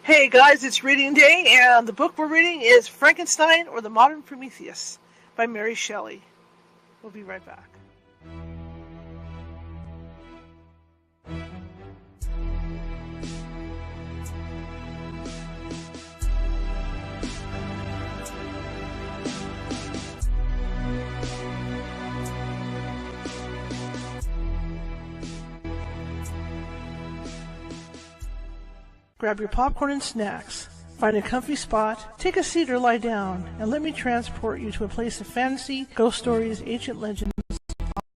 Hey guys, it's reading day, and the book we're reading is Frankenstein or the Modern Prometheus by Mary Shelley. We'll be right back. Grab your popcorn and snacks. Find a comfy spot, take a seat or lie down, and let me transport you to a place of fantasy, ghost stories, ancient legends,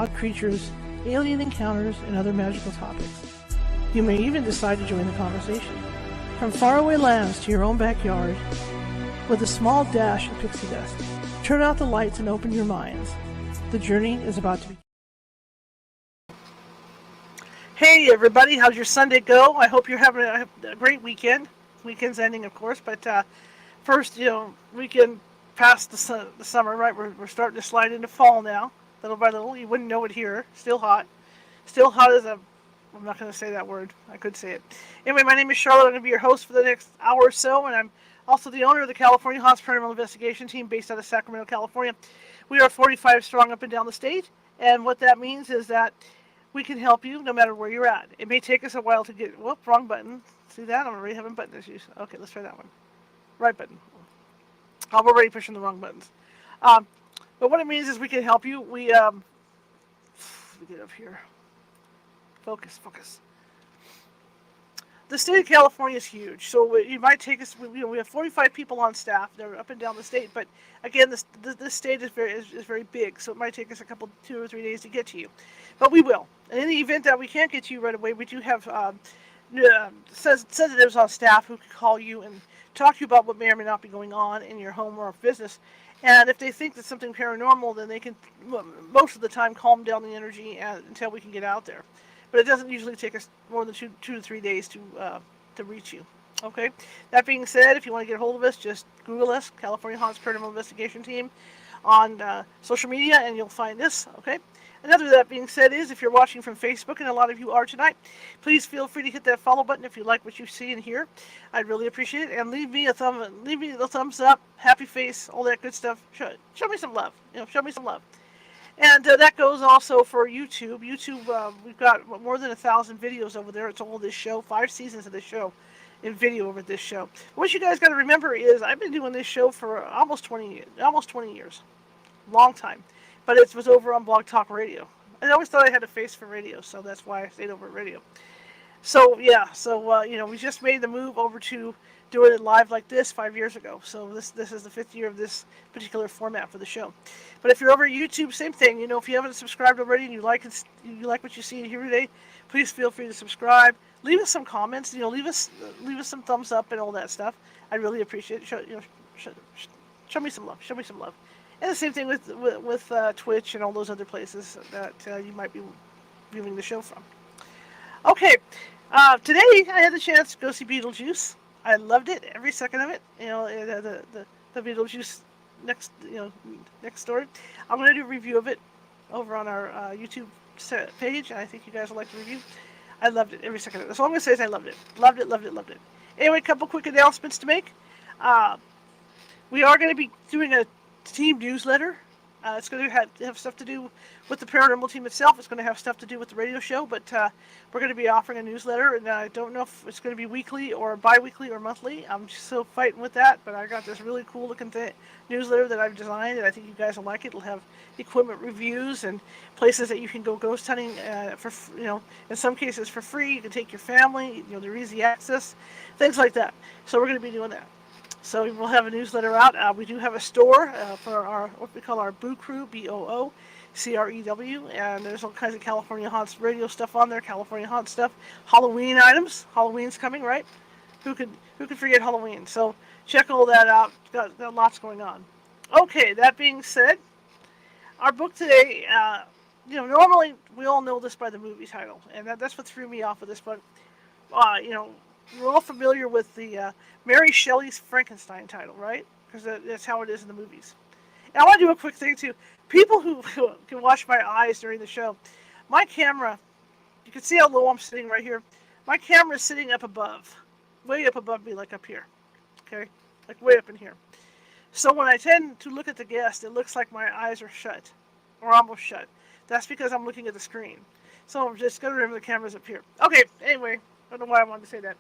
odd creatures, alien encounters, and other magical topics. You may even decide to join the conversation. From faraway lands to your own backyard, with a small dash of pixie dust. Turn out the lights and open your minds. The journey is about to begin. Hey everybody, how's your Sunday go? I hope you're having a great weekend. Weekend's ending, of course, but first, weekend past the summer, right? We're starting to slide into fall now, little by little. You wouldn't know it here. Still hot. Still hot as a... I'm not going to say that word. I could say it. Anyway, my name is Charlotte. I'm going to be your host for the next hour or so, and I'm also the owner of the California Haunts Paranormal Investigation Team based out of Sacramento, California. We are 45 strong up and down the state, and what that means is that we can help you no matter where you're at. It may take us a while to get... Whoop, wrong button. See that? I'm already having button issues. Okay, let's try that one. Right button. I'm already pushing the wrong buttons. But what it means is we can help you. We get up here. Focus. The state of California is huge, so it might take us. We have 45 people on staff. They're up and down the state, but again, this state is very big, so it might take us 2 or 3 days to get to you, but we will. And in the event that we can't get to you right away, we do have sensitives on staff who can call you and talk to you about what may or may not be going on in your home or business. And if they think that something paranormal, then they can most of the time calm down the energy until we can get out there. But it doesn't usually take us more than 2 to 3 days to reach you. Okay. That being said, if you want to get a hold of us, just Google us, California Haunts Paranormal Investigation Team, on social media, and you'll find us. Okay. Another that being said is, if you're watching from Facebook, and a lot of you are tonight, please feel free to hit that follow button if you like what you see and hear. I'd really appreciate it, and leave me a thumbs up, happy face, all that good stuff. Show me some love. Show me some love. And that goes also for YouTube. YouTube, we've got more than 1,000 videos over there. It's all this show, 5 seasons of this show in video over this show. What you guys got to remember is I've been doing this show for almost 20 years. Long time. But it was over on Blog Talk Radio. I always thought I had a face for radio, so that's why I stayed over at radio. So, yeah. So, we just made the move over to doing it live like this 5 years ago. So this is the 5th year of this particular format for the show. But if you're over at YouTube, same thing. If you haven't subscribed already and you like what you see and hear today, please feel free to subscribe. Leave us some comments. Leave us some thumbs up and all that stuff. I really appreciate it. Show me some love. Show me some love. And the same thing with Twitch and all those other places that you might be viewing the show from. Okay, today I had the chance to go see Beetlejuice. I loved it, every second of it. The Beetlejuice next story. I'm going to do a review of it over on our YouTube page, and I think you guys will like the review. I loved it, every second of it. That's all I'm going to say is I loved it. Loved it. Anyway, a couple quick announcements to make. We are going to be doing a team newsletter. It's going to have stuff to do with the paranormal team itself. It's going to have stuff to do with the radio show, but we're going to be offering a newsletter, and I don't know if it's going to be weekly or bi-weekly or monthly. I'm still fighting with that, but I got this really cool looking newsletter that I've designed, and I think you guys will like it. It'll have equipment reviews and places that you can go ghost hunting for, in some cases for free. You can take your family. They're easy access, things like that. So we're going to be doing that. So we'll have a newsletter out. We do have a store for our what we call our Boo Crew, BOOCREW, and there's all kinds of California Haunts radio stuff on there, California Haunts stuff, Halloween items. Halloween's coming, right? Who could forget Halloween? So check all that out. Got lots going on. Okay, that being said, our book today, normally we all know this by the movie title, and that's what threw me off of this book. We're all familiar with the Mary Shelley's Frankenstein title, right? Because that's how it is in the movies. And I want to do a quick thing, too. People who can watch my eyes during the show, my camera, you can see how low I'm sitting right here. My camera is sitting up above. way up above me, like up here. Okay, like way up in here. So when I tend to look at the guest, it looks like my eyes are shut, or almost shut. That's because I'm looking at the screen. So I'm just going to remember the camera's up here. Okay, anyway, I don't know why I wanted to say that.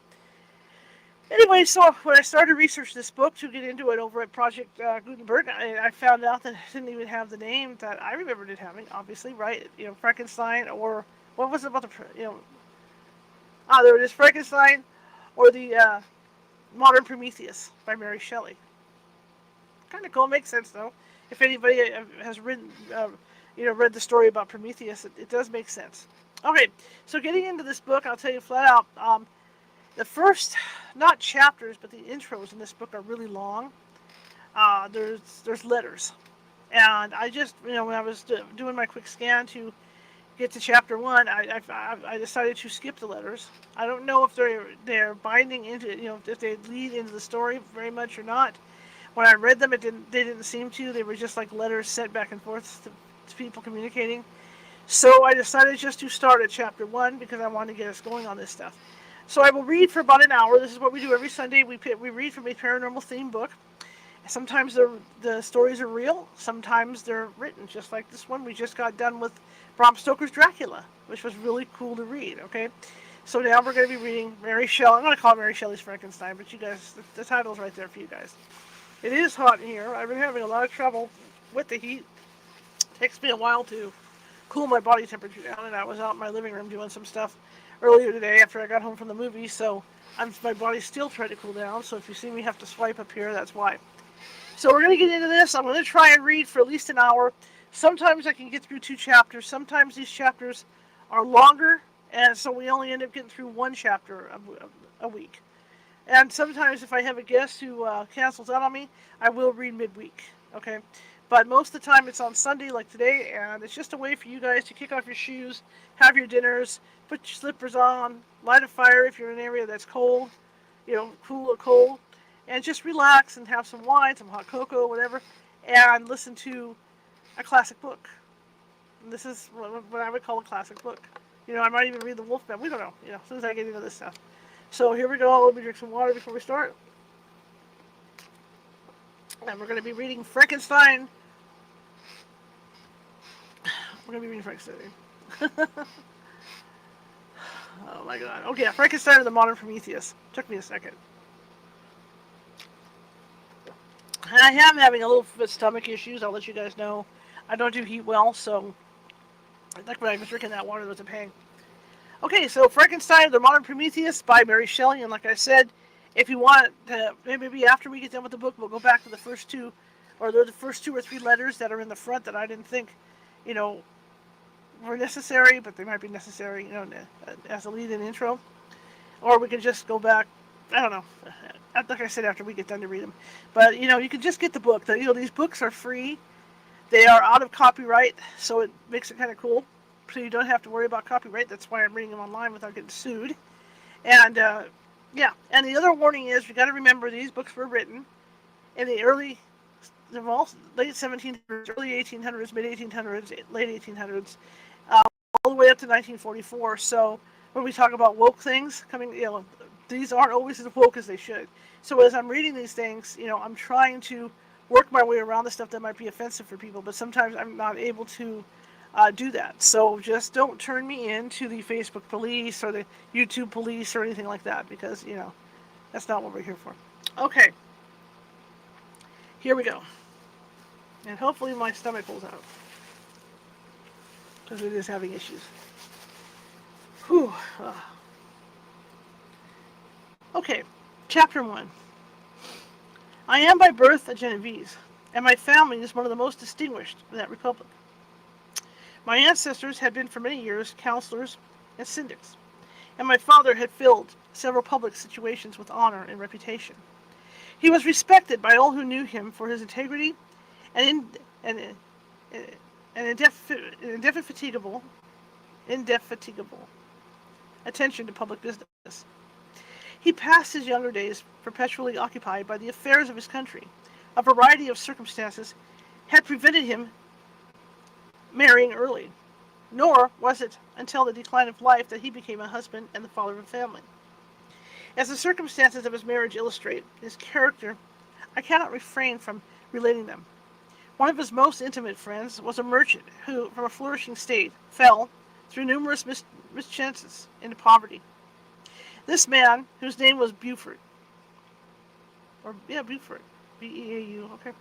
Anyway, so when I started to research this book to get into it over at Project Gutenberg, I found out that it didn't even have the name that I remembered it having, obviously, right? Frankenstein, or what was it about there it is, Frankenstein, or the Modern Prometheus by Mary Shelley. Kind of cool, makes sense though. If anybody has read the story about Prometheus, it does make sense. Okay, so getting into this book, I'll tell you flat out, the first, not chapters, but the intros in this book are really long. There's letters, and I just, when I was doing my quick scan to get to chapter 1, I decided to skip the letters. I don't know if they're binding into, if they lead into the story very much or not. When I read them, they didn't seem to. They were just like letters sent back and forth to people communicating. So I decided just to start at chapter 1 because I wanted to get us going on this stuff. So I will read for about an hour. This is what we do every Sunday. We read from a paranormal theme book. Sometimes the stories are real. Sometimes they're written, just like this one. We just got done with Bram Stoker's Dracula, which was really cool to read. Okay, so now we're going to be reading Mary Shelley. I'm going to call it Mary Shelley's Frankenstein, but you guys, the title's right there for you guys. It is hot in here. I've been having a lot of trouble with the heat. It takes me a while to cool my body temperature down, and I was out in my living room doing some stuff earlier today after I got home from the movie, so my body's still trying to cool down, so if you see me have to swipe up here, that's why. So we're going to get into this. I'm going to try and read for at least an hour. Sometimes I can get through 2 chapters. Sometimes these chapters are longer, and so we only end up getting through 1 chapter a week. And sometimes if I have a guest who cancels out on me, I will read midweek, okay? But most of the time it's on Sunday like today, and it's just a way for you guys to kick off your shoes, have your dinners, put your slippers on, light a fire if you're in an area that's cold, cool or cold, and just relax and have some wine, some hot cocoa, whatever, and listen to a classic book. And this is what I would call a classic book. I might even read The Wolfman. We don't know, as soon as I get into this stuff. So here we go. Let me drink some water before we start. And we're going to be reading Frankenstein. We're going to be reading Frankenstein. Oh my god. Okay, Frankenstein or the Modern Prometheus. Took me a second. And I am having a little bit of stomach issues. I'll let you guys know. I don't do heat well, so like when I was drinking that water, there was a pang. Okay, so Frankenstein, the Modern Prometheus by Mary Shelley, and like I said, if you want to, maybe after we get done with the book, we'll go back to the first 2, or the first 2 or 3 letters that are in the front that I didn't think, were necessary, but they might be necessary, as a lead-in intro. Or we can just go back, I don't know, like I said, after we get done to read them. But, you can just get the book. These books are free. They are out of copyright, so it makes it kind of cool. So you don't have to worry about copyright. That's why I'm reading them online without getting sued. And, and the other warning is, you got to remember these books were written in the late 1700s, early 1800s, mid 1800s, late 1800s, all the way up to 1944. So when we talk about woke things coming, these aren't always as woke as they should. So as I'm reading these things, I'm trying to work my way around the stuff that might be offensive for people, but sometimes I'm not able to do that. So just don't turn me into the Facebook police or the YouTube police or anything like that, because, that's not what we're here for. Okay. Here we go. And hopefully my stomach pulls out, because it is having issues. Whew. Okay. Chapter 1. I am by birth a Genovese, and my family is one of the most distinguished in that republic. My ancestors had been for many years counselors and syndics, and my father had filled several public situations with honor and reputation. He was respected by all who knew him for his integrity and indefatigable attention to public business. He passed his younger days perpetually occupied by the affairs of his country. A variety of circumstances had prevented him marrying early, nor was it until the decline of life that he became a husband and the father of a family. As the circumstances of his marriage illustrate his character, I cannot refrain from relating them. One of his most intimate friends was a merchant who, from a flourishing state, fell, through numerous mischances, into poverty. This man, whose name was Buford, Buford, Beau, okay,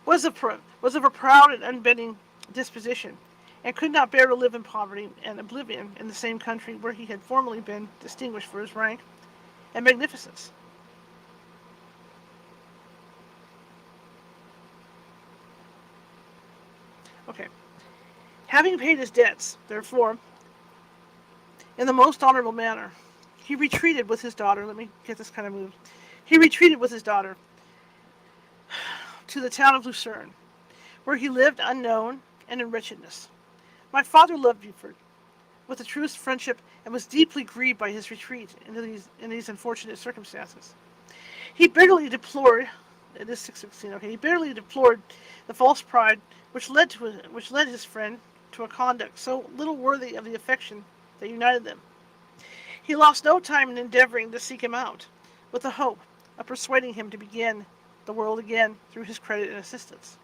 was of a proud and unbending disposition, and could not bear to live in poverty and oblivion in the same country where he had formerly been distinguished for his rank and magnificence. Okay. Having paid his debts, therefore, in the most honorable manner, he retreated with his daughter. Let me get this kind of moved. He retreated with his daughter to the town of Lucerne, where he lived unknown and in wretchedness. My father loved Buford with the truest friendship and was deeply grieved by his retreat in these unfortunate circumstances. He bitterly deplored, it is 6:16, okay, he bitterly deplored the false pride which led his friend to a conduct so little worthy of the affection that united them. He lost no time in endeavoring to seek him out, with the hope of persuading him to begin the world again through his credit and assistance.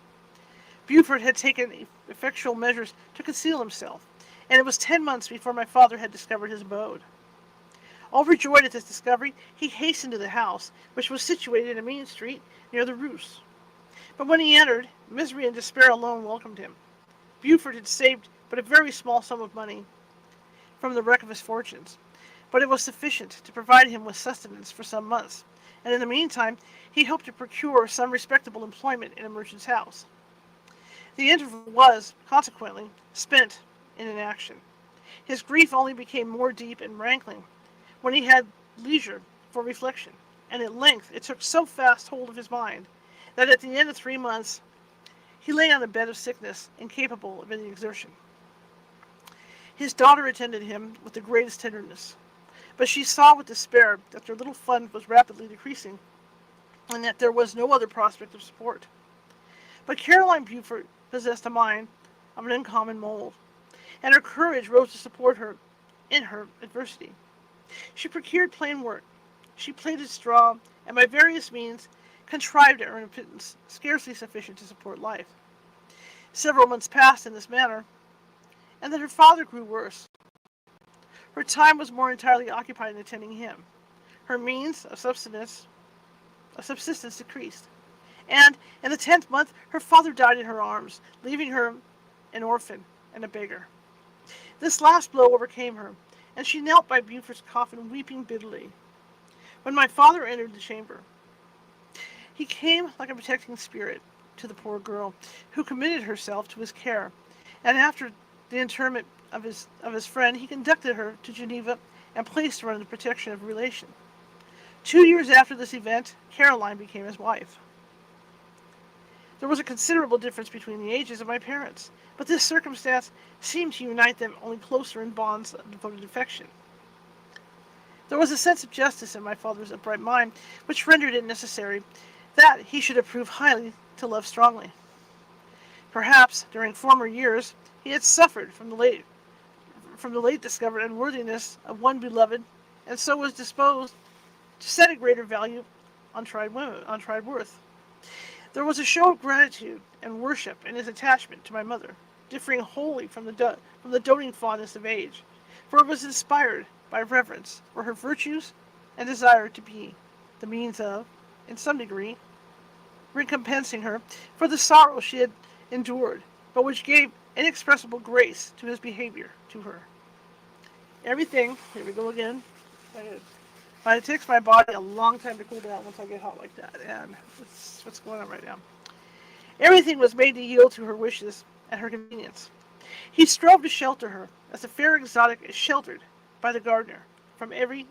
Buford had taken effectual measures to conceal himself, and it was 10 months before my father had discovered his abode. Overjoyed at this discovery, he hastened to the house, which was situated in a mean street near the Rus. But when he entered, misery and despair alone welcomed him. Buford had saved but a very small sum of money from the wreck of his fortunes, but it was sufficient to provide him with sustenance for some months, and in the meantime he hoped to procure some respectable employment in a merchant's house. The interval was, consequently, spent in inaction. His grief only became more deep and rankling when he had leisure for reflection, and at length it took so fast hold of his mind that at the end of 3 months he lay on a bed of sickness, incapable of any exertion. His daughter attended him with the greatest tenderness, but she saw with despair that their little fund was rapidly decreasing, and that there was no other prospect of support. But Caroline Buford possessed a mind of an uncommon mold, and her courage rose to support her in her adversity. She procured plain work, she plaited straw, and by various means contrived to earn a pittance scarcely sufficient to support life. Several months passed in this manner, and then her father grew worse. Her time was more entirely occupied in attending him. Her means of subsistence decreased, and in the 10th month her father died in her arms, leaving her an orphan and a beggar. This last blow overcame her, and she knelt by Buford's coffin, weeping bitterly. When my father entered the chamber, he came like a protecting spirit to the poor girl, who committed herself to his care, and after the interment of his friend, he conducted her to Geneva and placed her under the protection of a relation. 2 years after this event, Caroline became his wife. There was a considerable difference between the ages of my parents, but this circumstance seemed to unite them only closer in bonds of devoted affection. There was a sense of justice in my father's upright mind, which rendered it necessary that he should approve highly to love strongly. Perhaps, during former years, he had suffered from the late discovered unworthiness of one beloved, and so was disposed to set a greater value on tried worth. There was a show of gratitude and worship in his attachment to my mother, differing wholly from the doting fondness of age, for it was inspired by reverence for her virtues and desire to be the means of, in some degree, recompensing her for the sorrow she had endured, but which gave inexpressible grace to his behavior to her. Everything, here we go again, but it takes my body a long time to cool down once I get hot like that, and that's what's going on right now. Everything was made to yield to her wishes and her convenience. He strove to shelter her, as a fair exotic is sheltered by the gardener from every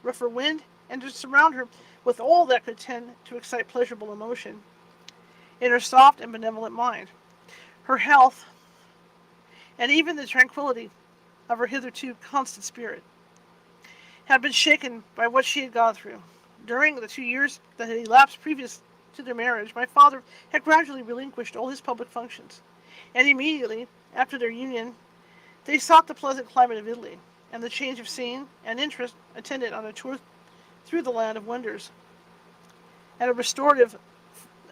rougher wind, and to surround her with all that could tend to excite pleasurable emotion in her soft and benevolent mind. Her health, and even the tranquillity of her hitherto constant spirit, had been shaken by what she had gone through. During the 2 years that had elapsed previous to their marriage, my father had gradually relinquished all his public functions, and immediately after their union, they sought the pleasant climate of Italy, and the change of scene and interest attendant on a tour through the land of wonders, and a restorative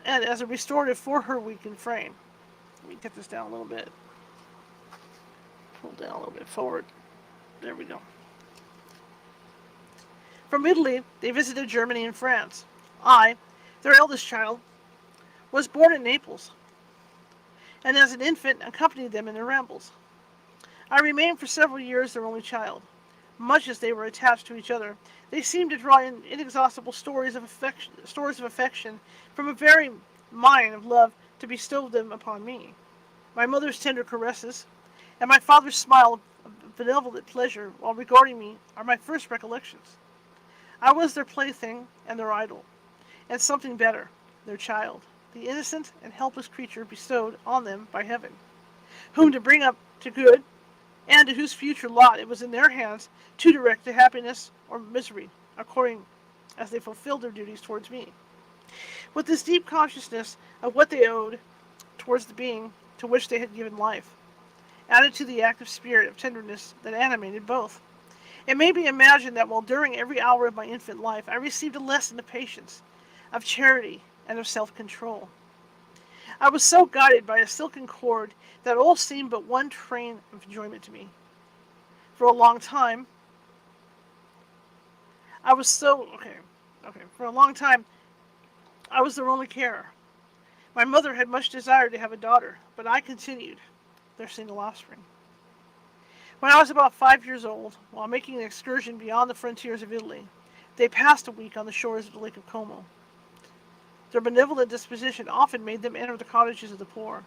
and as a restorative for her weakened frame. Let me get this down a little bit. Pull down a little bit forward. There we go. From Italy, they visited Germany and France. I, their eldest child, was born in Naples, and as an infant accompanied them in their rambles. I remained for several years their only child. Much as they were attached to each other, they seemed to draw in inexhaustible stories of affection from a very mine of love to bestow them upon me. My mother's tender caresses, and my father's smile of benevolent pleasure while regarding me are my first recollections. I was their plaything and their idol, and something better, their child, the innocent and helpless creature bestowed on them by heaven, whom to bring up to good, and to whose future lot it was in their hands to direct to happiness or misery, according as they fulfilled their duties towards me. With this deep consciousness of what they owed towards the being to which they had given life, added to the active spirit of tenderness that animated both, it may be imagined that while during every hour of my infant life I received a lesson of patience, of charity, and of self-control. I was so guided by a silken cord that all seemed but one train of enjoyment to me. For a long time, I was For a long time, I was their only carer. My mother had much desired to have a daughter, but I continued their single offspring. When I was about 5 years old, while making an excursion beyond the frontiers of Italy, they passed a week on the shores of the Lake of Como. Their benevolent disposition often made them enter the cottages of the poor.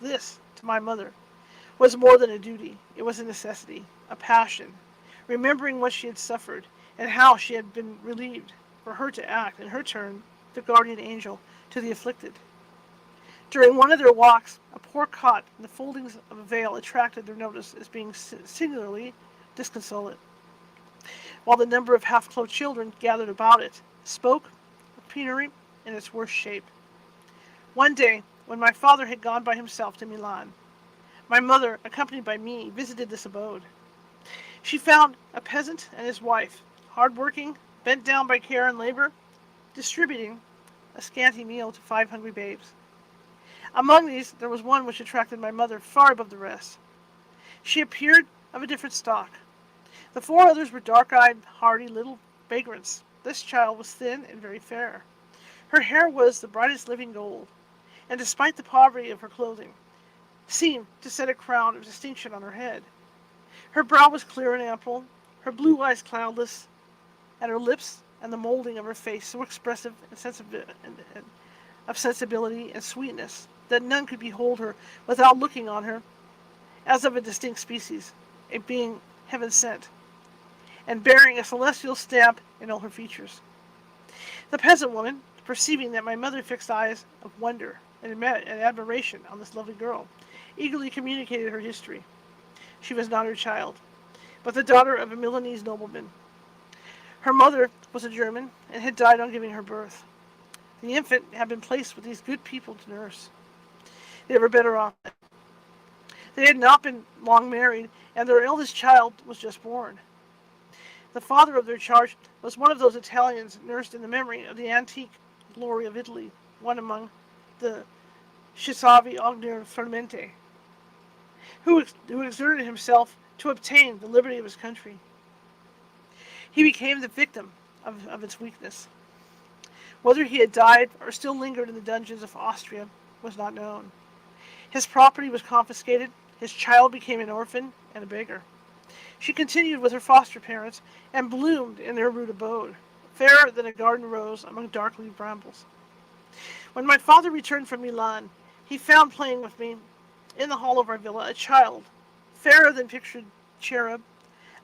This, to my mother, was more than a duty. It was a necessity, a passion, remembering what she had suffered and how she had been relieved, for her to act, in her turn, the guardian angel to the afflicted. During one of their walks, a poor cot in the foldings of a veil attracted their notice as being singularly disconsolate, while the number of half-clothed children gathered about it spoke of penury in its worst shape. One day, when my father had gone by himself to Milan, my mother, accompanied by me, visited this abode. She found a peasant and his wife, hard-working, bent down by care and labor, distributing a scanty meal to 5 hungry babes. Among these, there was one which attracted my mother far above the rest. She appeared of a different stock. The 4 others were dark-eyed, hardy little vagrants. This child was thin and very fair. Her hair was the brightest living gold, and despite the poverty of her clothing, seemed to set a crown of distinction on her head. Her brow was clear and ample, her blue eyes cloudless, and her lips and the molding of her face so expressive of sensibility and sweetness that none could behold her without looking on her as of a distinct species, a being heaven sent, and bearing a celestial stamp in all her features. The peasant woman, perceiving that my mother fixed eyes of wonder and admiration on this lovely girl, eagerly communicated her history. She was not her child, but the daughter of a Milanese nobleman. Her mother was a German and had died on giving her birth. The infant had been placed with these good people to nurse. They were better off. They had not been long married, and their eldest child was just born. The father of their charge was one of those Italians nursed in the memory of the antique glory of Italy, one among the Schiavi Ognier Fermente, who exerted himself to obtain the liberty of his country. He became the victim of its weakness. Whether he had died or still lingered in the dungeons of Austria was not known. His property was confiscated, his child became an orphan and a beggar. She continued with her foster parents and bloomed in their rude abode, fairer than a garden rose among dark-leaved brambles. When my father returned from Milan, he found playing with me in the hall of our villa a child, fairer than pictured cherub,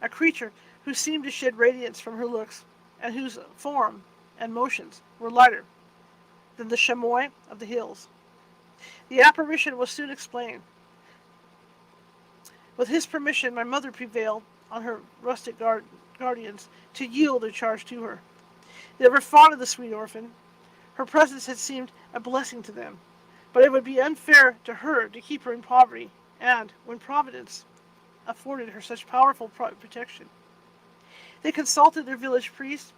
a creature who seemed to shed radiance from her looks, and whose form and motions were lighter than the chamois of the hills. The apparition was soon explained. With his permission, my mother prevailed on her rustic guardians to yield their charge to her. They were fond of the sweet orphan. Her presence had seemed a blessing to them, but it would be unfair to her to keep her in poverty, and, when Providence afforded her such powerful protection, they consulted their village priest,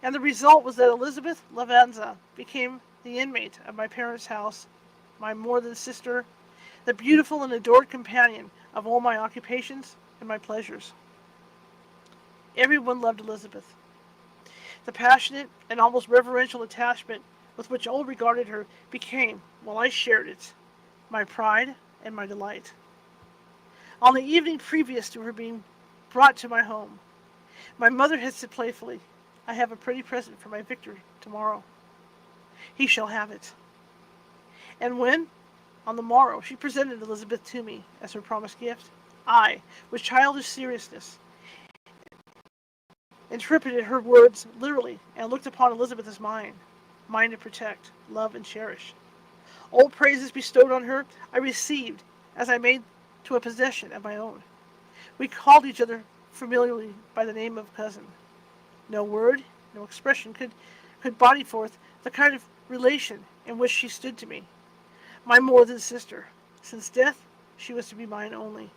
And the result was that Elizabeth Lavenza became the inmate of my parents' house, my more than sister, the beautiful and adored companion of all my occupations and my pleasures. Everyone loved Elizabeth. The passionate and almost reverential attachment with which all regarded her became, while I shared it, my pride and my delight. On the evening previous to her being brought to my home, my mother had said playfully, "I have a pretty present for my Victor tomorrow. He shall have it." And when, on the morrow, she presented Elizabeth to me as her promised gift, I, with childish seriousness, interpreted her words literally and looked upon Elizabeth as mine to protect, love, and cherish. All praises bestowed on her I received as I made to a possession of my own. We called each other familiarly by the name of cousin. No word, no expression could body forth the kind of relation in which she stood to me, my more than sister. Since death, she was to be mine only.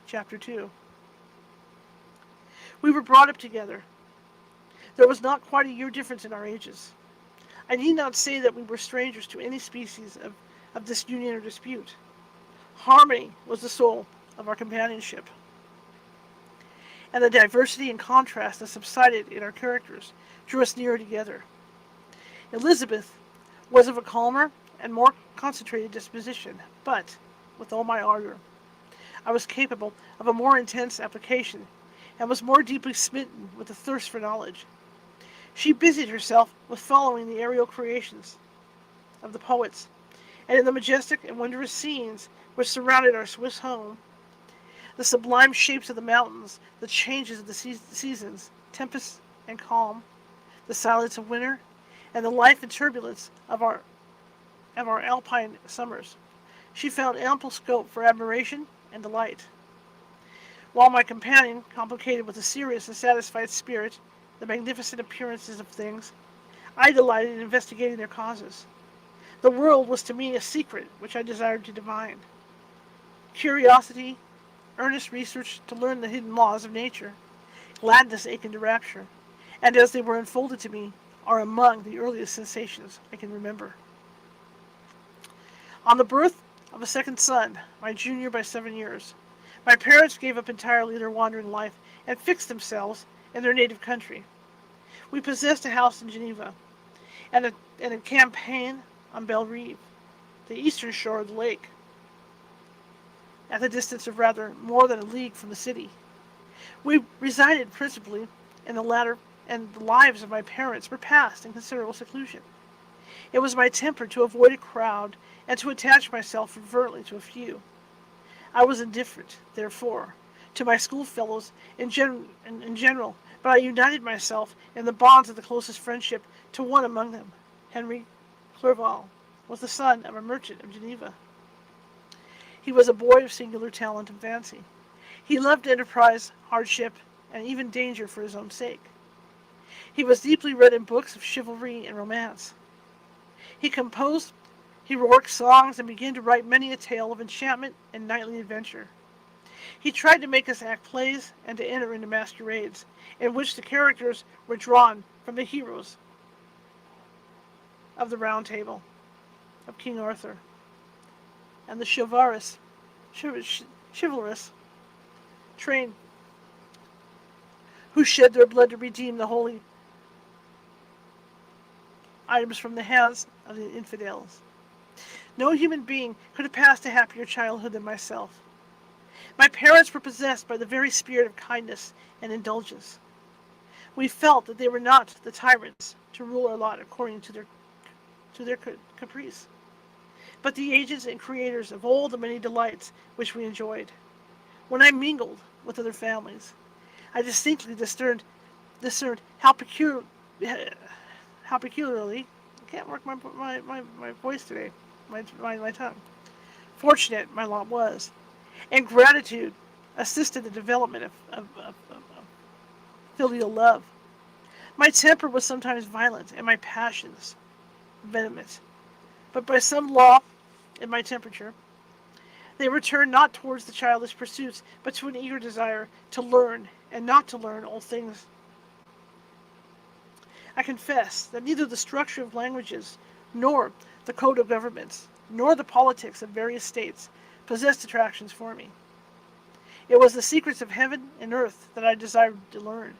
Chapter 2. We were brought up together. There was not quite a year difference in our ages. I need not say that we were strangers to any species of disunion or dispute. Harmony was the soul of our companionship. And the diversity and contrast that subsided in our characters drew us nearer together. Elizabeth was of a calmer and more concentrated disposition, but, with all my ardor, I was capable of a more intense application, and was more deeply smitten with the thirst for knowledge. She busied herself with following the aerial creations of the poets, and in the majestic and wondrous scenes which surrounded our Swiss home, the sublime shapes of the mountains, the changes of the seasons, tempest and calm, the silence of winter, and the life and turbulence of our alpine summers. She found ample scope for admiration and delight. While my companion, complicated with a serious and satisfied spirit, the magnificent appearances of things, I delighted in investigating their causes. The world was to me a secret which I desired to divine. Curiosity, earnest research to learn the hidden laws of nature, gladness akin to rapture, and as they were unfolded to me, are among the earliest sensations I can remember. On the birth of a second son, my junior by 7 years, my parents gave up entirely their wandering life and fixed themselves in their native country. We possessed a house in Geneva and a campaign on Belle Rive, the eastern shore of the lake, at the distance of rather more than a league from the city. We resided principally in the latter, and the lives of my parents were passed in considerable seclusion. It was my temper to avoid a crowd and to attach myself reverently to a few. I was indifferent, therefore, to my schoolfellows in general, but I united myself in the bonds of the closest friendship to one among them. Henry Clerval was the son of a merchant of Geneva. He was a boy of singular talent and fancy. He loved enterprise, hardship, and even danger for his own sake. He was deeply read in books of chivalry and romance. He composed heroic songs and began to write many a tale of enchantment and knightly adventure. He tried to make us act plays and to enter into masquerades, in which the characters were drawn from the heroes of the Round Table, of King Arthur, and the chivalrous train who shed their blood to redeem the holy items from the hands of the infidels. No human being could have passed a happier childhood than myself. My parents were possessed by the very spirit of kindness and indulgence. We felt that they were not the tyrants to rule our lot according to their caprice, but the agents and creators of all the many delights which we enjoyed. When I mingled with other families, I distinctly discerned how peculiarly, I can't work my voice today, my tongue, fortunate my lot was, and gratitude assisted the development of filial love. My temper was sometimes violent, and my passions vehement, but by some law in my temperature, they returned not towards the childish pursuits, but to an eager desire to learn, and not to learn all things I confess that neither the structure of languages, nor the code of governments, nor the politics of various states possessed attractions for me. It was the secrets of heaven and earth that I desired to learn,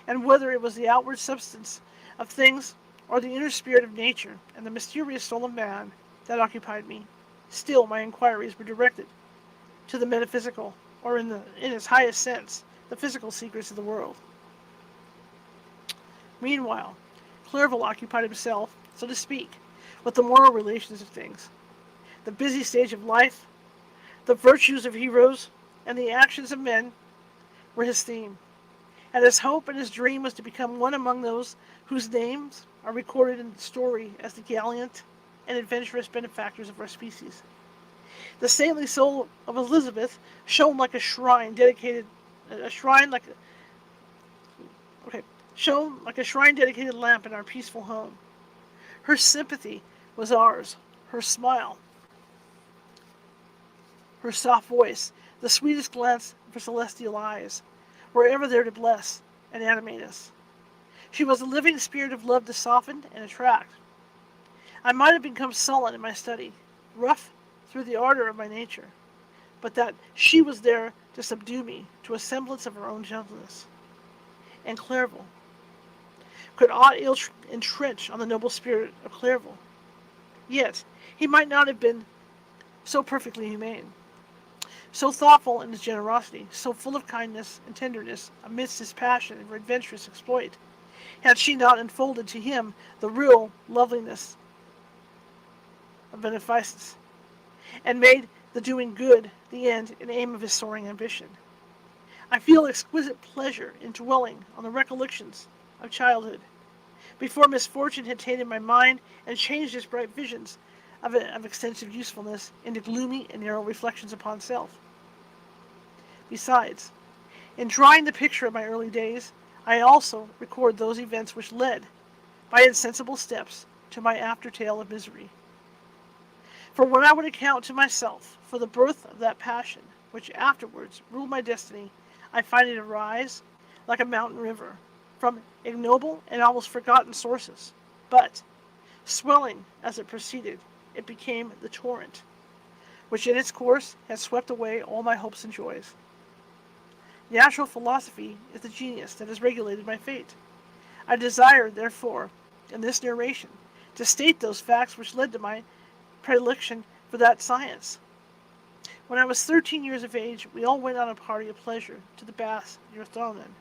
and whether it was the outward substance of things or the inner spirit of nature and the mysterious soul of man that occupied me, still my inquiries were directed to the metaphysical, or in its highest sense, the physical secrets of the world. Meanwhile, Clerval occupied himself, so to speak, with the moral relations of things. The busy stage of life, the virtues of heroes, and the actions of men were his theme, and his hope and his dream was to become one among those whose names are recorded in the story as the gallant and adventurous benefactors of our species. The saintly soul of Elizabeth shone like a shrine dedicated lamp in our peaceful home. Her sympathy was ours, her smile, her soft voice, the sweetest glance of her celestial eyes, were ever there to bless and animate us. She was a living spirit of love to soften and attract. I might have become sullen in my study, rough through the ardor of my nature, but that she was there to subdue me to a semblance of her own gentleness. And Clerval. Could aught ill entrench on the noble spirit of Clerval? Yet he might not have been so perfectly humane, so thoughtful in his generosity, so full of kindness and tenderness amidst his passion for adventurous exploit, had she not unfolded to him the real loveliness of beneficence, and made the doing good the end and aim of his soaring ambition. I feel exquisite pleasure in dwelling on the recollections of childhood, before misfortune had tainted my mind and changed its bright visions of extensive usefulness into gloomy and narrow reflections upon self. Besides, in drawing the picture of my early days, I also record those events which led, by insensible steps, to my after tale of misery. For when I would account to myself for the birth of that passion which afterwards ruled my destiny, I find it arise, like a mountain river, from ignoble and almost forgotten sources, but, swelling as it proceeded, it became the torrent, which in its course has swept away all my hopes and joys. Natural philosophy is the genius that has regulated my fate. I desire, therefore, in this narration, to state those facts which led to my predilection for that science. When I was 13 years of age, we all went on a party of pleasure to the baths near Thronen.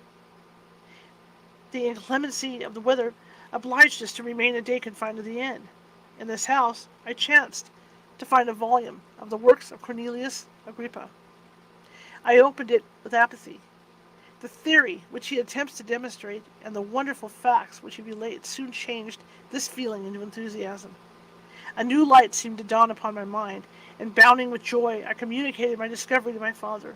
The inclemency of the weather obliged us to remain a day confined to the inn. In this house, I chanced to find a volume of the works of Cornelius Agrippa. I opened it with apathy. The theory which he attempts to demonstrate and the wonderful facts which he relates soon changed this feeling into enthusiasm. A new light seemed to dawn upon my mind, and bounding with joy, I communicated my discovery to my father.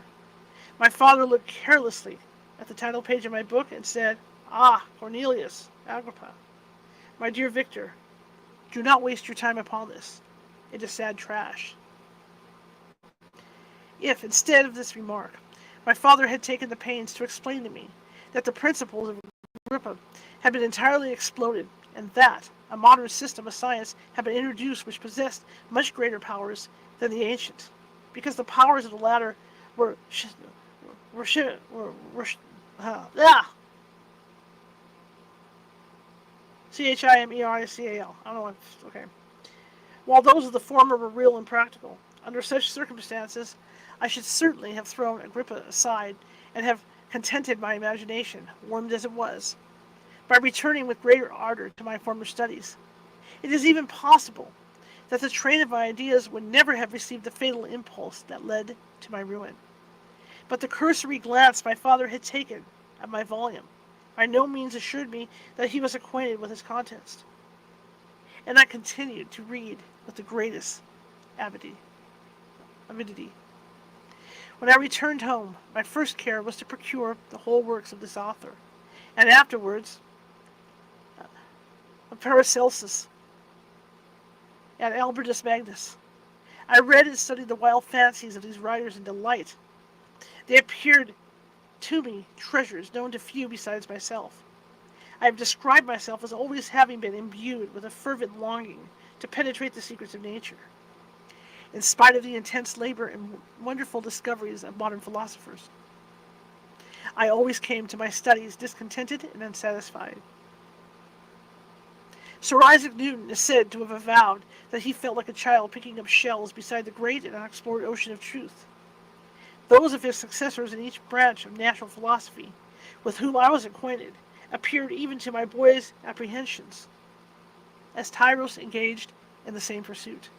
My father looked carelessly at the title page of my book and said, "Ah, Cornelius Agrippa, my dear Victor, do not waste your time upon this. It is sad trash." If, instead of this remark, my father had taken the pains to explain to me that the principles of Agrippa had been entirely exploded, and that a modern system of science had been introduced which possessed much greater powers than the ancient, because the powers of the latter were Chimerical. I don't know okay. While those of the former were real and practical. Under such circumstances, I should certainly have thrown Agrippa aside and have contented my imagination, warmed as it was, by returning with greater ardor to my former studies. It is even possible that the train of my ideas would never have received the fatal impulse that led to my ruin. But the cursory glance my father had taken at my volume by no means assured me that he was acquainted with its contents, and I continued to read with the greatest avidity. When I returned home, my first care was to procure the whole works of this author, and afterwards of Paracelsus and Albertus Magnus. I read and studied the wild fancies of these writers in delight. They appeared to me treasures known to few besides myself. I have described myself as always having been imbued with a fervent longing to penetrate the secrets of nature. In spite of the intense labor and wonderful discoveries of modern philosophers, I always came to my studies discontented and unsatisfied. Sir Isaac Newton is said to have avowed that he felt like a child picking up shells beside the great and unexplored ocean of truth. Those of his successors in each branch of natural philosophy, with whom I was acquainted, appeared even to my boy's apprehensions, as tyros engaged in the same pursuit.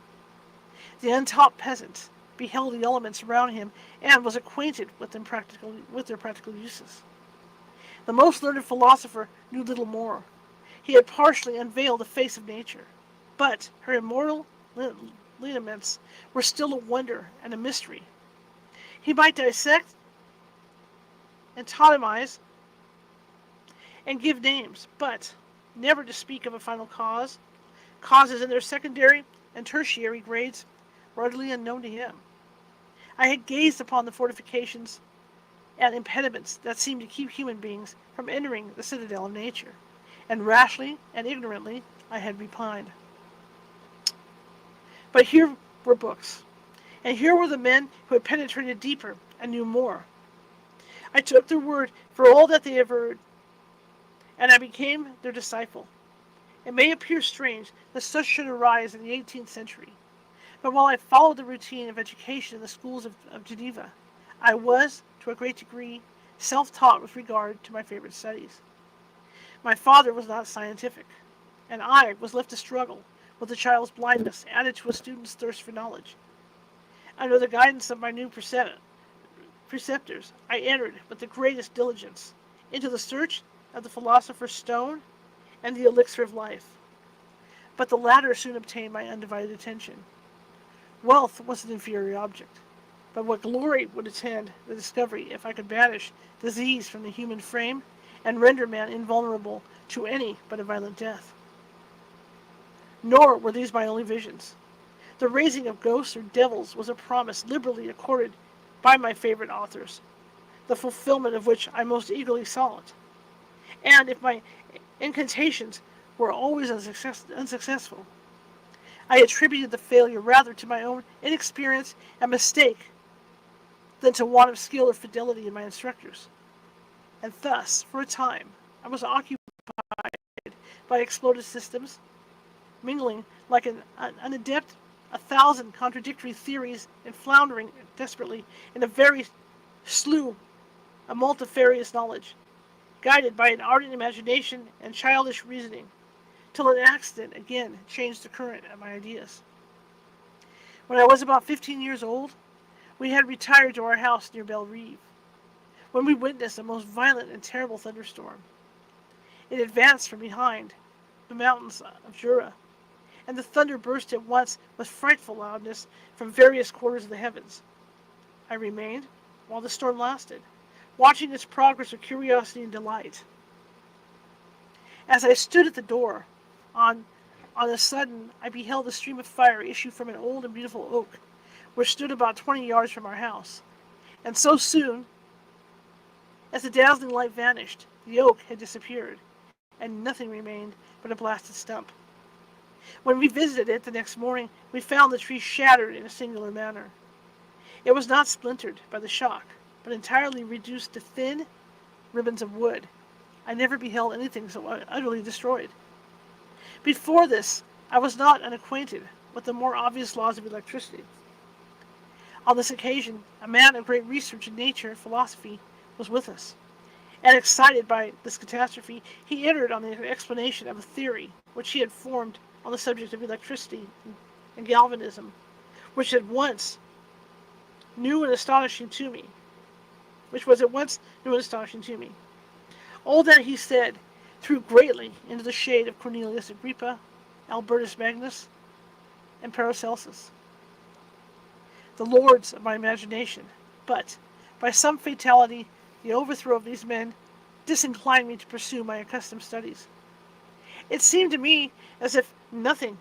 The untaught peasant beheld the elements around him and was acquainted with their practical uses. The most learned philosopher knew little more. He had partially unveiled the face of nature, but her immortal lineaments were still a wonder and a mystery. He might dissect and totemize and give names, but never to speak of a final cause. Causes in their secondary and tertiary grades were utterly unknown to him. I had gazed upon the fortifications and impediments that seemed to keep human beings from entering the citadel of nature, and rashly and ignorantly I had repined. But here were books, and here were the men who had penetrated deeper and knew more. I took their word for all that they averred, and I became their disciple. It may appear strange that such should arise in the 18th century, but while I followed the routine of education in the schools of Geneva, I was, to a great degree, self-taught with regard to my favorite studies. My father was not scientific, and I was left to struggle with a child's blindness added to a student's thirst for knowledge. Under the guidance of my new preceptors, I entered with the greatest diligence into the search of the philosopher's stone and the elixir of life. But the latter soon obtained my undivided attention. Wealth was an inferior object, but what glory would attend the discovery if I could banish disease from the human frame and render man invulnerable to any but a violent death. Nor were these my only visions. The raising of ghosts or devils was a promise liberally accorded by my favorite authors, the fulfillment of which I most eagerly sought. And if my incantations were always unsuccessful, I attributed the failure rather to my own inexperience and mistake than to want of skill or fidelity in my instructors. And thus, for a time, I was occupied by exploded systems, mingling like an adept 1,000 contradictory theories and floundering desperately in a very slough of multifarious knowledge, guided by an ardent imagination and childish reasoning, till an accident again changed the current of my ideas. When I was about 15 years old, we had retired to our house near Belle-Rive, when we witnessed a most violent and terrible thunderstorm. It advanced from behind the mountains of Jura, and the thunder burst at once with frightful loudness from various quarters of the heavens. I remained, while the storm lasted, watching its progress with curiosity and delight. As I stood at the door, on a sudden I beheld a stream of fire issue from an old and beautiful oak, which stood about 20 yards from our house. And so soon as the dazzling light vanished, the oak had disappeared, and nothing remained but a blasted stump. When we visited it the next morning, we found the tree shattered in a singular manner. It was not splintered by the shock, but entirely reduced to thin ribbons of wood. I never beheld anything so utterly destroyed. Before this, I was not unacquainted with the more obvious laws of electricity. On this occasion, a man of great research in nature and philosophy was with us, and excited by this catastrophe, he entered on the explanation of a theory which he had formed on the subject of electricity and galvanism, which was at once new and astonishing to me. All that he said threw greatly into the shade of Cornelius Agrippa, Albertus Magnus, and Paracelsus, the lords of my imagination, but by some fatality the overthrow of these men disinclined me to pursue my accustomed studies. It seemed to me as if nothing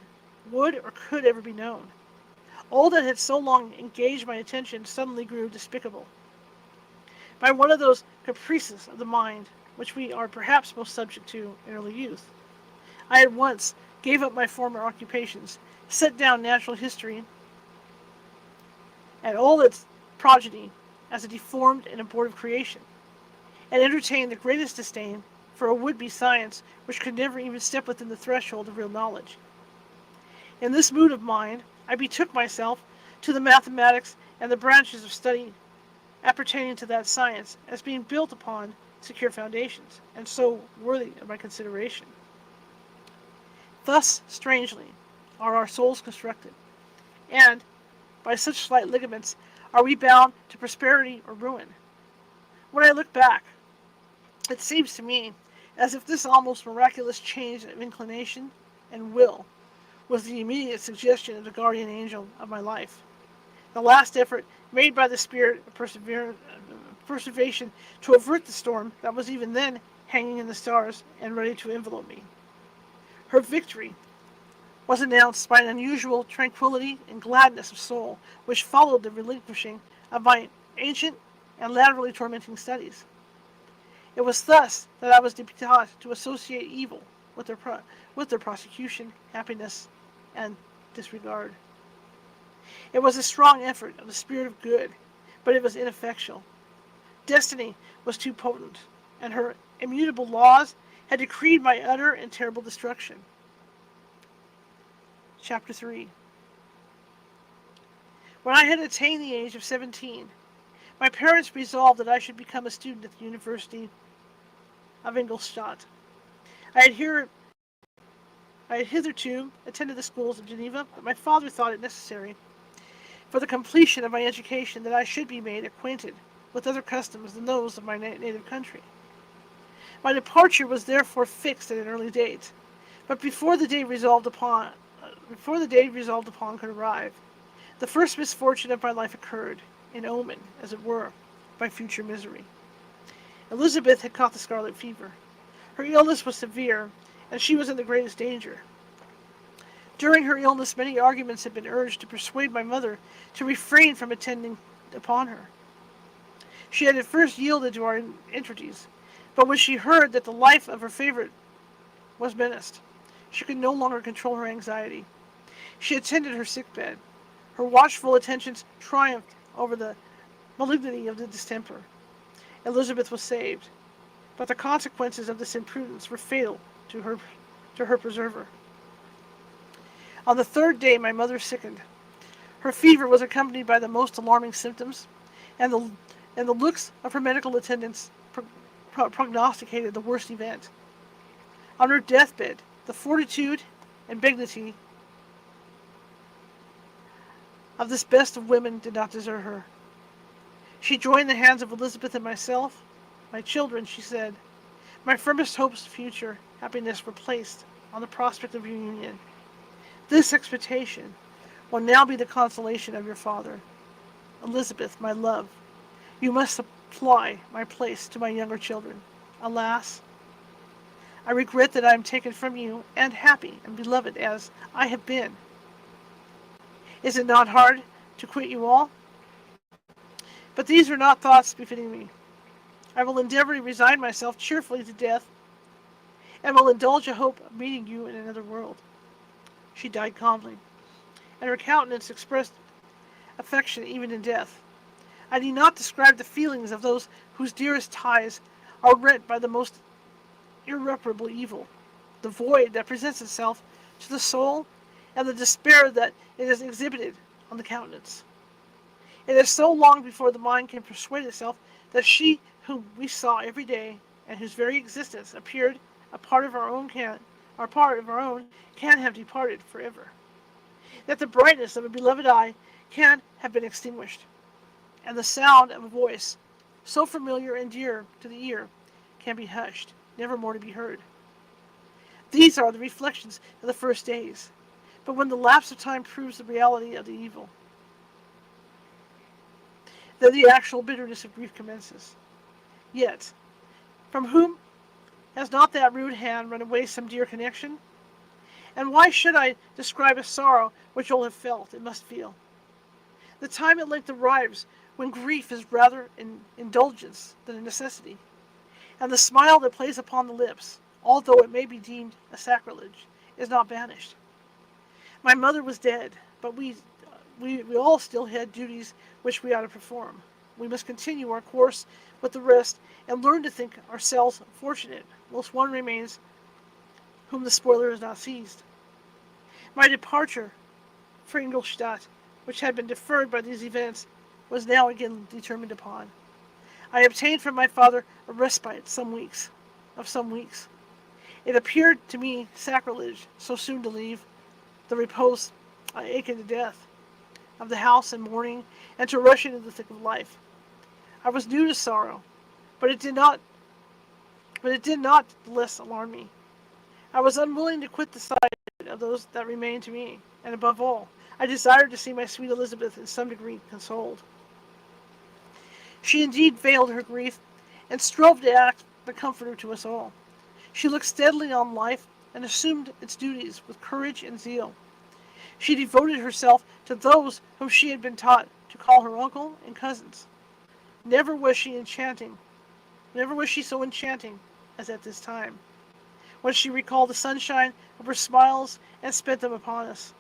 would or could ever be known. All that had so long engaged my attention suddenly grew despicable. By one of those caprices of the mind, which we are perhaps most subject to in early youth. I at once gave up my former occupations, set down natural history and all its progeny as a deformed and abortive creation, and entertained the greatest disdain for a would-be science which could never even step within the threshold of real knowledge. In this mood of mind, I betook myself to the mathematics and the branches of study appertaining to that science as being built upon secure foundations, and so worthy of my consideration. Thus, strangely, are our souls constructed, and by such slight ligaments are we bound to prosperity or ruin. When I look back, it seems to me as if this almost miraculous change of inclination and will was the immediate suggestion of the guardian angel of my life, the last effort made by the spirit of preservation to avert the storm that was even then hanging in the stars and ready to envelope me. Her victory was announced by an unusual tranquility and gladness of soul which followed the relinquishing of my ancient and latterly tormenting studies. It was thus that I was taught to associate evil with their prosecution, happiness, and disregard. It was a strong effort of the spirit of good, but it was ineffectual. Destiny was too potent, and her immutable laws had decreed my utter and terrible destruction. Chapter 3. When I had attained the age of 17, my parents resolved that I should become a student at the University of Ingolstadt. I had hitherto attended the schools of Geneva, but my father thought it necessary for the completion of my education that I should be made acquainted with other customs than those of my native country. My departure was therefore fixed at an early date, but before the day resolved upon could arrive, the first misfortune of my life occurred, an omen, as it were, by future misery. Elizabeth had caught the scarlet fever. Her illness was severe, and she was in the greatest danger. During her illness, many arguments had been urged to persuade my mother to refrain from attending upon her. She had at first yielded to our entreaties, but when she heard that the life of her favorite was menaced, she could no longer control her anxiety. She attended her sickbed. Her watchful attentions triumphed over the malignity of the distemper. Elizabeth was saved, but the consequences of this imprudence were fatal to her preserver. On the third day my mother sickened. Her fever was accompanied by the most alarming symptoms, and the looks of her medical attendants prognosticated the worst event. On her deathbed, the fortitude and benignity of this best of women did not desert her. She joined the hands of Elizabeth and myself. My children, she said, my firmest hopes of future happiness were placed on the prospect of your union. This expectation will now be the consolation of your father. Elizabeth, my love, you must supply my place to my younger children. Alas, I regret that I am taken from you, and happy and beloved as I have been. Is it not hard to quit you all? But these are not thoughts befitting me. I will endeavor to resign myself cheerfully to death, and will indulge a hope of meeting you in another world. She died calmly, and her countenance expressed affection even in death. I need not describe the feelings of those whose dearest ties are rent by the most irreparable evil, the void that presents itself to the soul, and the despair that it has exhibited on the countenance. It is so long before the mind can persuade itself that she whom we saw every day, and whose very existence appeared a part of our own can have departed forever. That the brightness of a beloved eye can have been extinguished, and the sound of a voice, so familiar and dear to the ear, can be hushed, never more to be heard. These are the reflections of the first days, but when the lapse of time proves the reality of the evil, then the actual bitterness of grief commences. Yet, from whom has not that rude hand run away some dear connection? And why should I describe a sorrow which all have felt and must feel? The time at length arrives when grief is rather an indulgence than a necessity, and the smile that plays upon the lips, although it may be deemed a sacrilege, is not banished. My mother was dead, but we all still had duties which we ought to perform. We must continue our course with the rest, and learn to think ourselves fortunate, whilst one remains whom the spoiler has not seized. My departure for Ingolstadt, which had been deferred by these events, was now again determined upon. I obtained from my father a respite of some weeks. It appeared to me sacrilege so soon to leave the repose I ached to death of the house and mourning, and to rush into the thick of life. I was new to sorrow, but it did not the less alarm me. I was unwilling to quit the sight of those that remained to me, and above all, I desired to see my sweet Elizabeth in some degree consoled. She indeed veiled her grief, and strove to act the comforter to us all. She looked steadily on life, and assumed its duties with courage and zeal. She devoted herself to those whom she had been taught to call her uncle and cousins. Never was she so enchanting as at this time, when she recalled the sunshine of her smiles and spent them upon us.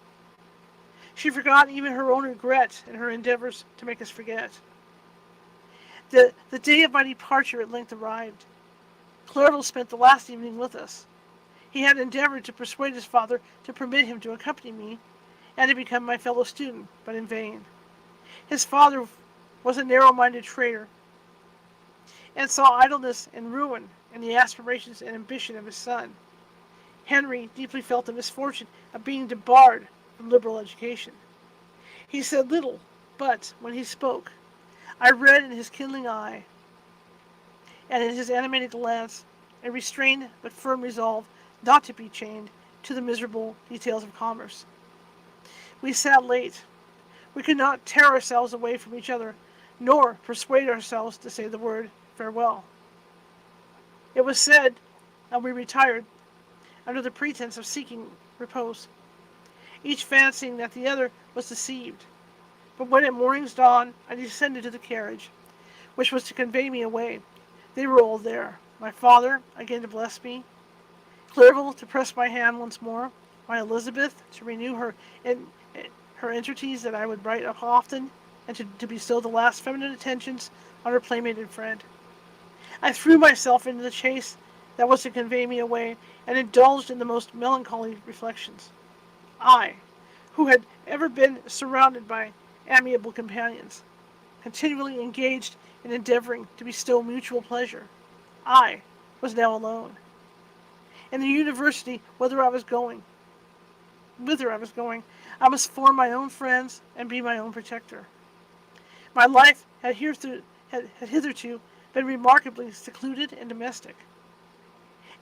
She forgot even her own regret in her endeavors to make us forget. The day of my departure at length arrived. Clerval spent the last evening with us. He had endeavored to persuade his father to permit him to accompany me, and to become my fellow student, but in vain. His father was a narrow-minded trader, and saw idleness and ruin in the aspirations and ambition of his son. Henry deeply felt the misfortune of being debarred from liberal education. He said little, but, when he spoke, I read in his kindling eye, and in his animated glance, a restrained but firm resolve not to be chained to the miserable details of commerce. We sat late. We could not tear ourselves away from each other, nor persuade ourselves to say the word farewell. It was said, and we retired, under the pretense of seeking repose, each fancying that the other was deceived. But when at morning's dawn I descended to the carriage, which was to convey me away, they were all there. My father, again to bless me, Clerval to press my hand once more, my Elizabeth to renew her entreaties that I would write up often, and to bestow the last feminine attentions on her playmate and friend. I threw myself into the chaise that was to convey me away, and indulged in the most melancholy reflections. I, who had ever been surrounded by amiable companions, continually engaged in endeavoring to bestow mutual pleasure, I was now alone. In the university, whither I was going, I must form my own friends and be my own protector. My life had hitherto been remarkably secluded and domestic,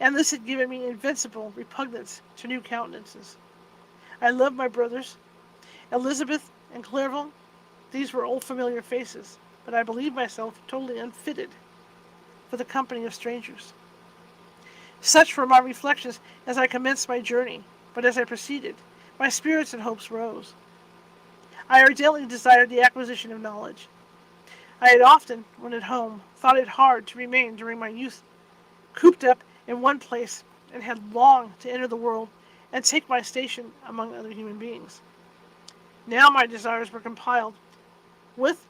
and this had given me invincible repugnance to new countenances. I loved my brothers, Elizabeth and Clerval. These were old familiar faces, but I believed myself totally unfitted for the company of strangers. Such were my reflections as I commenced my journey, but as I proceeded, my spirits and hopes rose. I ardently desired the acquisition of knowledge. I had often, when at home, thought it hard to remain during my youth cooped up in one place, and had longed to enter the world and take my station among other human beings. Now my desires were compiled with,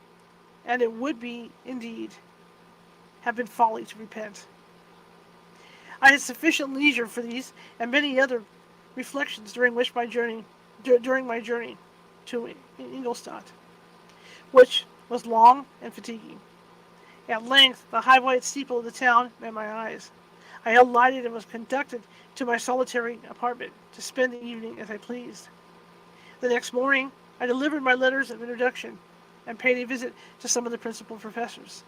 and it would be, indeed, have been folly to repent. I had sufficient leisure for these and many other reflections during my journey to Ingolstadt, which was long and fatiguing. At length, the high white steeple of the town met my eyes. I alighted and was conducted to my solitary apartment to spend the evening as I pleased. The next morning, I delivered my letters of introduction and paid a visit to some of the principal professors.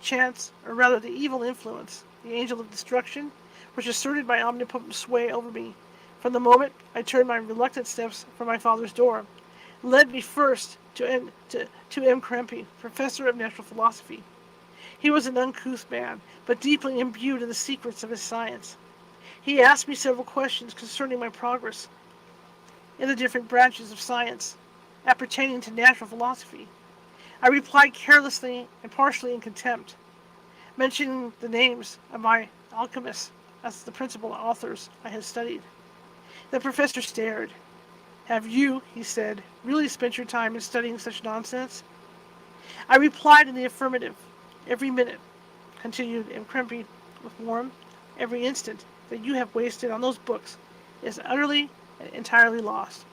Chance, or rather the evil influence, the angel of destruction, which asserted my omnipotent sway over me from the moment I turned my reluctant steps from my father's door, led me first to M. Krempe, professor of natural philosophy. He was an uncouth man, but deeply imbued in the secrets of his science. He asked me several questions concerning my progress in the different branches of science appertaining to natural philosophy. I replied carelessly and partially in contempt. mentioning the names of my alchemists as the principal authors I had studied. The professor stared. "Have you," he said, "really spent your time in studying such nonsense?" I replied in the affirmative. "Every minute," continued M. Krempe with warmth, "every instant that you have wasted on those books is utterly and entirely lost.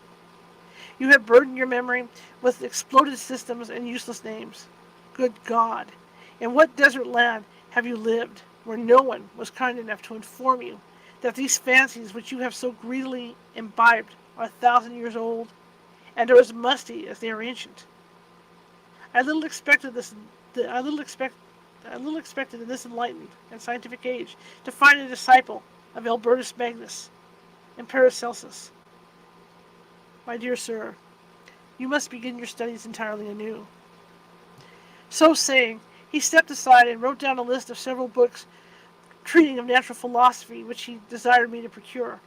You have burdened your memory with exploded systems and useless names. Good God! In what desert land have you lived, where no one was kind enough to inform you that these fancies which you have so greedily imbibed are 1,000 years old, and are as musty as they are ancient? I little expected in this enlightened and scientific age to find a disciple of Albertus Magnus and Paracelsus. My dear sir, you must begin your studies entirely anew." So saying, he stepped aside and wrote down a list of several books treating of natural philosophy which he desired me to procure,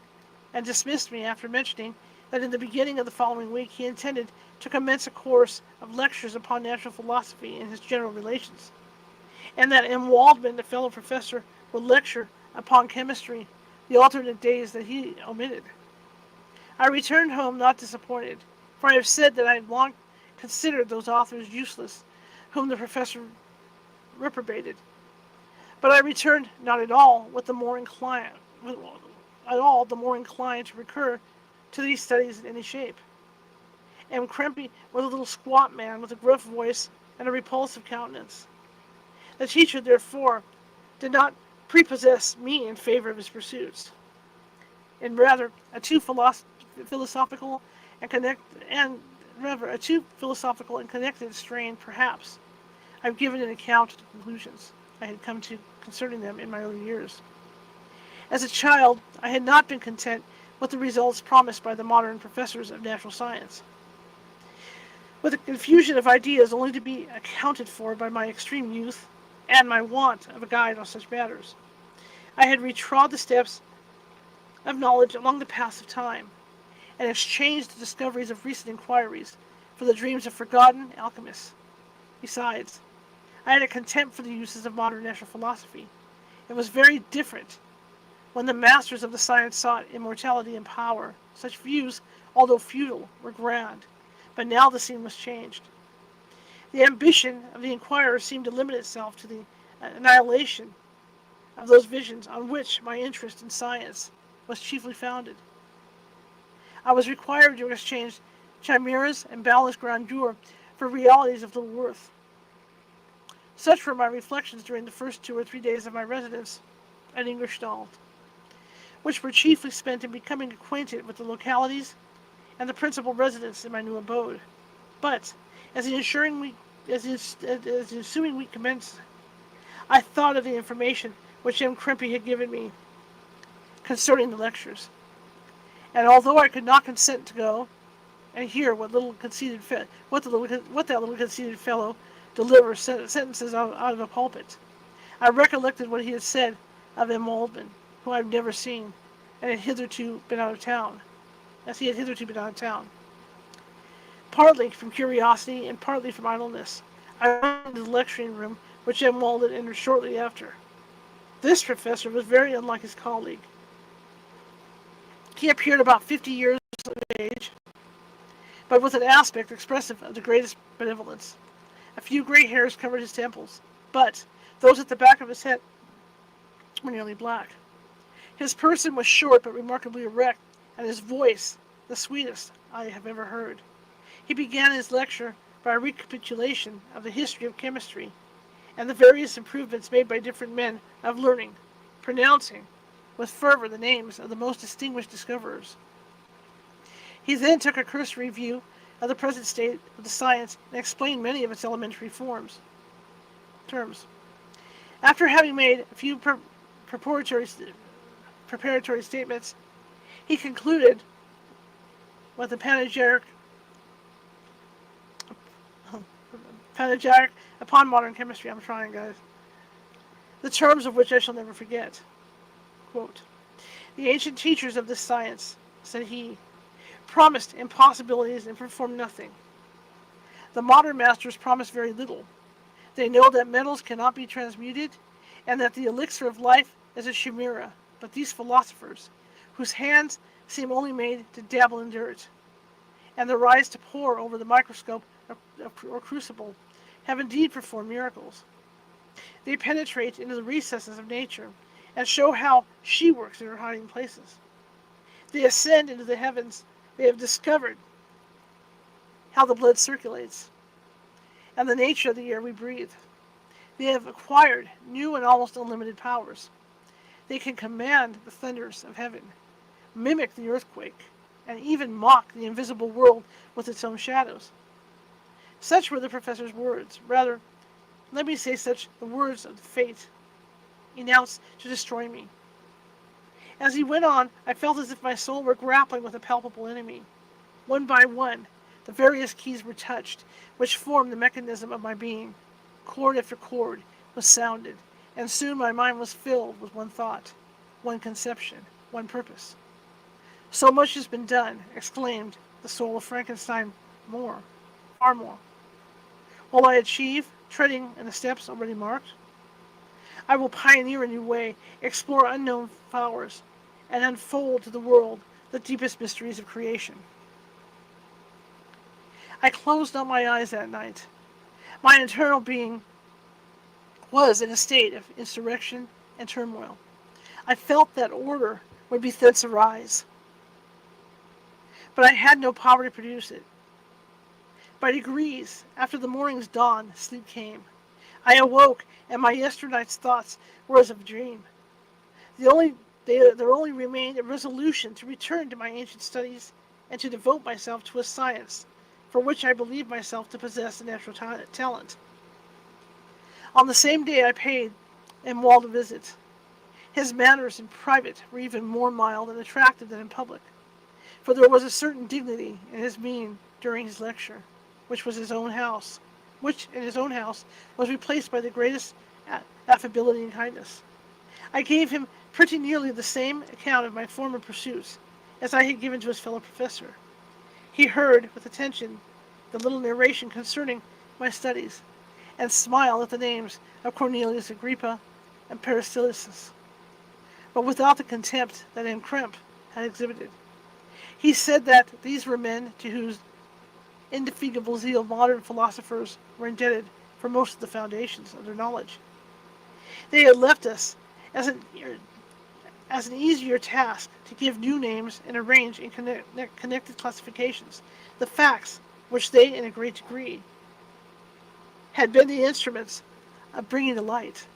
and dismissed me after mentioning that in the beginning of the following week he intended to commence a course of lectures upon natural philosophy and its general relations, and that M. Waldman, the fellow professor, would lecture upon chemistry the alternate days that he omitted. I returned home not disappointed, for I have said that I had long considered those authors useless whom the professor reprobated. But I returned not at all the more inclined to recur to these studies in any shape. M. Krempe was a little squat man with a gruff voice and a repulsive countenance. The teacher, therefore, did not prepossess me in favor of his pursuits. In rather a too philosophical and connected strain, perhaps, I've given an account of the conclusions I had come to concerning them in my early years. As a child, I had not been content with the results promised by the modern professors of natural science, with a confusion of ideas only to be accounted for by my extreme youth and my want of a guide on such matters. I had retrod the steps of knowledge along the paths of time, and exchanged the discoveries of recent inquiries for the dreams of forgotten alchemists. Besides, I had a contempt for the uses of modern natural philosophy. It was very different when the masters of the science sought immortality and power. Such views, although futile, were grand, but now the scene was changed. The ambition of the inquirer seemed to limit itself to the annihilation of those visions on which my interest in science was chiefly founded. I was required to exchange chimeras and boundless grandeur for realities of little worth. Such were my reflections during the first 2 or 3 days of my residence at Ingolstadt, which were chiefly spent in becoming acquainted with the localities and the principal residents in my new abode. But as the ensuing week commenced, I thought of the information which M. Krempe had given me concerning the lectures, and although I could not consent to go and hear what that little conceited fellow deliver sentences out of a pulpit, I recollected what he had said of M. Waldman, who I had never seen, and had hitherto been out of town, Partly from curiosity and partly from idleness, I went into the lecturing room which M. Waldman entered shortly after. This professor was very unlike his colleague. He appeared about 50 years of age, but with an aspect expressive of the greatest benevolence. A few gray hairs covered his temples, but those at the back of his head were nearly black. His person was short but remarkably erect, and his voice the sweetest I have ever heard. He began his lecture by a recapitulation of the history of chemistry and the various improvements made by different men of learning, pronouncing with fervor the names of the most distinguished discoverers. He then took a cursory view of the present state of the science and explained many of its elementary terms. After having made a few preparatory statements, he concluded with a panegyric upon modern chemistry. I'm trying, guys. The terms of which I shall never forget. Quote, "The ancient teachers of this science," said he, "promised impossibilities and performed nothing. The modern masters promise very little. They know that metals cannot be transmuted, and that the elixir of life is a chimera, but these philosophers, whose hands seem only made to dabble in dirt, and their eyes to pore over the microscope or crucible, have indeed performed miracles. They penetrate into the recesses of nature, and show how she works in her hiding places. They ascend into the heavens. They have discovered how the blood circulates, and the nature of the air we breathe. They have acquired new and almost unlimited powers. They can command the thunders of heaven, mimic the earthquake, and even mock the invisible world with its own shadows. Such were the professor's words. Rather, let me say such the words of the fate announced to destroy me. As he went on, I felt as if my soul were grappling with a palpable enemy. One by one, the various keys were touched, which formed the mechanism of my being. Chord after chord was sounded, and soon my mind was filled with one thought, one conception, one purpose. So much has been done, exclaimed the soul of Frankenstein. More, far more. Will I achieve, treading in the steps already marked? I will pioneer a new way, explore unknown flowers, and unfold to the world the deepest mysteries of creation. I closed not my eyes that night. My internal being was in a state of insurrection and turmoil. I felt that order would be thence arise, but I had no power to produce it. By degrees, after the morning's dawn, sleep came. I awoke, and my yesternight's thoughts were as of a dream. There only remained a resolution to return to my ancient studies and to devote myself to a science for which I believed myself to possess a natural talent. On the same day I paid Wald a visit. His manners in private were even more mild and attractive than in public, for there was a certain dignity in his mien during his lecture, which in his own house was replaced by the greatest affability and kindness. I gave him pretty nearly the same account of my former pursuits as I had given to his fellow professor. He heard with attention the little narration concerning my studies, and smiled at the names of Cornelius Agrippa and Paracelsus, but without the contempt that M. Krempe had exhibited. He said that these were men to whose indefatigable zeal modern philosophers were indebted for most of the foundations of their knowledge. They had left us as an easier task to give new names and arrange in connected classifications the facts which they, in a great degree, had been the instruments of bringing to light.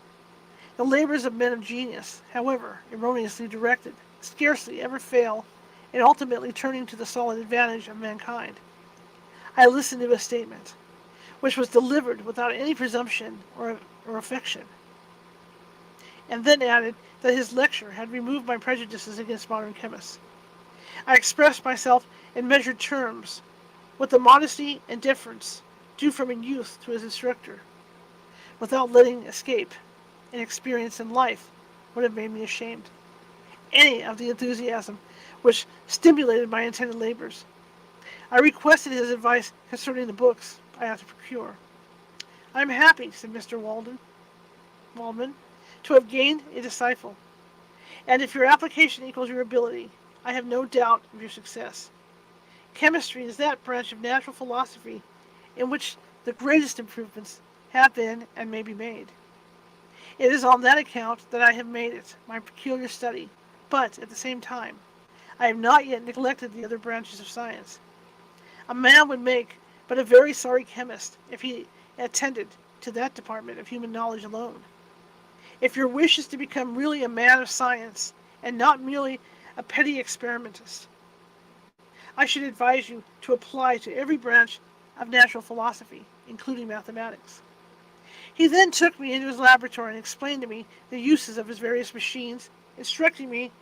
The labors of men of genius, however erroneously directed, scarcely ever fail in ultimately turning to the solid advantage of mankind. I listened to a statement, which was delivered without any presumption or affection, and then added that his lecture had removed my prejudices against modern chemists. I expressed myself in measured terms, with the modesty and deference due from a youth to his instructor, without letting escape an experience in life would have made me ashamed. Any of the enthusiasm which stimulated my intended labors. I requested his advice concerning the books I had to procure. I am happy, said Mr. Waldman, to have gained a disciple, and if your application equals your ability, I have no doubt of your success. Chemistry is that branch of natural philosophy in which the greatest improvements have been and may be made. It is on that account that I have made it my peculiar study, but, at the same time, I have not yet neglected the other branches of science. A man would make but a very sorry chemist if he attended to that department of human knowledge alone. If your wish is to become really a man of science, and not merely a petty experimentist, I should advise you to apply to every branch of natural philosophy, including mathematics. He then took me into his laboratory and explained to me the uses of his various machines, instructing me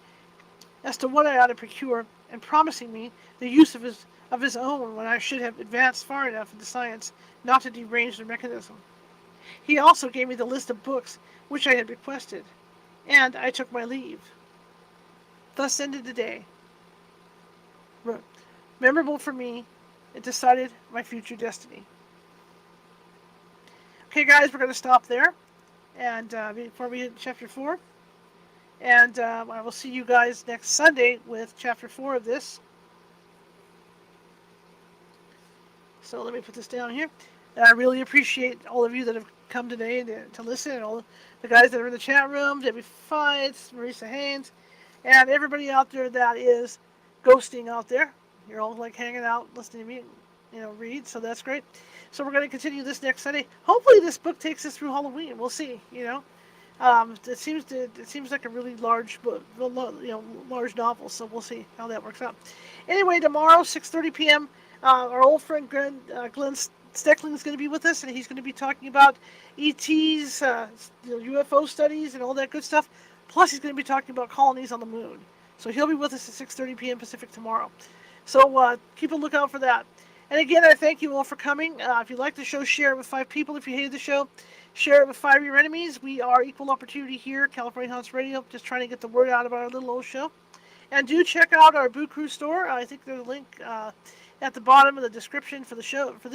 as to what I ought to procure, and promising me the use of his own when I should have advanced far enough into science not to derange their mechanism. He also gave me the list of books which I had requested, and I took my leave. Thus ended the day. Memorable for me, it decided my future destiny. Okay, guys, we're going to stop there, and before we hit chapter 4. And I will see you guys next Sunday with chapter 4 of this. So let me put this down here. And I really appreciate all of you that have come today to listen, and all the guys that are in the chat room, Debbie Fights, Marisa Haynes, and everybody out there that is ghosting out there. You're all like hanging out, listening to me, read, so that's great. So we're going to continue this next Sunday. Hopefully this book takes us through Halloween. We'll see, It seems like a really large book, large novel. So we'll see how that works out. Anyway, tomorrow, 6:30 p.m., our old friend Glenn Steckling is going to be with us, and he's going to be talking about ETs, UFO studies, and all that good stuff. Plus, he's going to be talking about colonies on the moon. So he'll be with us at 6:30 p.m. Pacific tomorrow. So keep a lookout for that. And again, I thank you all for coming. If you like the show, share it with 5 people. If you hated the show, share it with 5 of your enemies. We are Equal Opportunity here, California Haunts Radio, just trying to get the word out about our little old show. And do check out our Boo Crew store. I think there's a link at the bottom of the description for this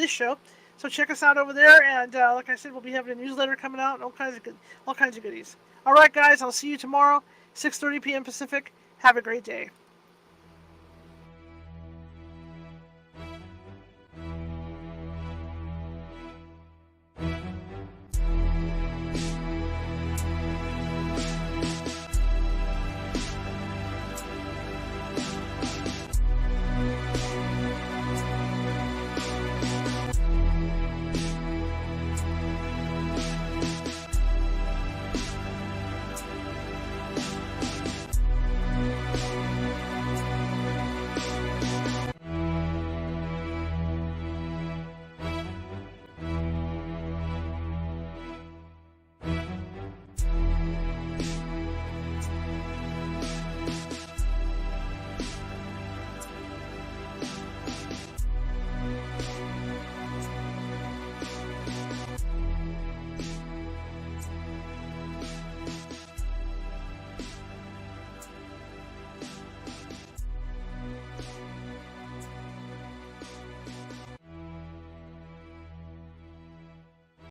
show. So check us out over there. And like I said, we'll be having a newsletter coming out and all kinds of goodies. All right, guys, I'll see you tomorrow, 6:30 p.m. Pacific. Have a great day.